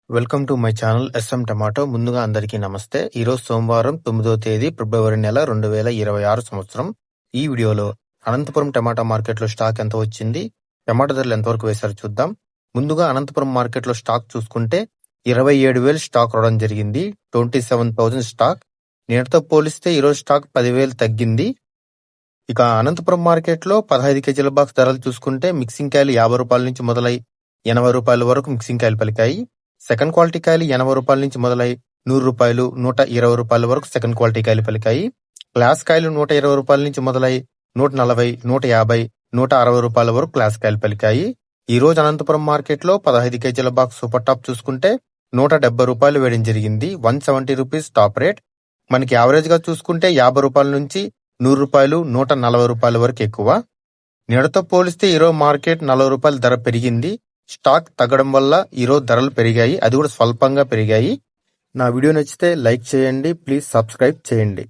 Welcome to my channel S M tomato. ముందుగా అందరికీ నమస్తే. ఈరోజు సోమవారం 9వ తేదీ ఫిబ్రవరి నెల 2026 సంవత్సరం. ఈ వీడియోలో అనంతపురం టమాటా మార్కెట్లో స్టాక్ ఎంత వచ్చింది, టమాటా ధరలు ఎంతవరకు వేశారో చూద్దాం. ముందుగా అనంతపురం మార్కెట్లో స్టాక్ చూసుకుంటే 27,000 స్టాక్ రావడం జరిగింది. 27,000 స్టాక్. నిన్నటితో పోలిస్తే ఈరోజు స్టాక్ 10,000 తగ్గింది. ఇక అనంతపురం మార్కెట్లో 15 కేజీల బాక్స్ ధరలు చూసుకుంటే మిక్సింగ్ కాయలు 50 రూపాయల నుంచి మొదలై 80 రూపాయల వరకు మిక్సింగ్ కాయలు పలికాయి. సెకండ్ క్వాలిటీ కాయలు 80 రూపాయల నుంచి మొదలై 100 రూపాయలు 120 రూపాయల వరకు సెకండ్ క్వాలిటీ కాయలు పలికాయి. క్లాస్ కాయలు 120 రూపాయల నుంచి మొదలై 140, 150, 160 రూపాయల వరకు క్లాస్ కాయలు పలికాయి. ఈ రోజు అనంతపురం మార్కెట్ లో 15 కేజీల బాక్స్ సూపర్ టాప్ చూసుకుంటే 170 రూపాయలు వేయడం జరిగింది. 170 రూపీస్ టాప్ రేట్. మనకి యావరేజ్ గా చూసుకుంటే 50 రూపాయల నుంచి 100 రూపాయలు 140 రూపాయల వరకు ఎక్కువ. నిన్నటితో పోలిస్తే ఈరోజు మార్కెట్ 40 రూపాయల ధర పెరిగింది. స్టాక్ తగ్గడం వల్ల ఈరోజు ధరలు పెరిగాయి, అది కూడా స్వల్పంగా పెరిగాయి. నా వీడియో నచ్చితే లైక్ చేయండి, ప్లీజ్ సబ్స్క్రైబ్ చేయండి.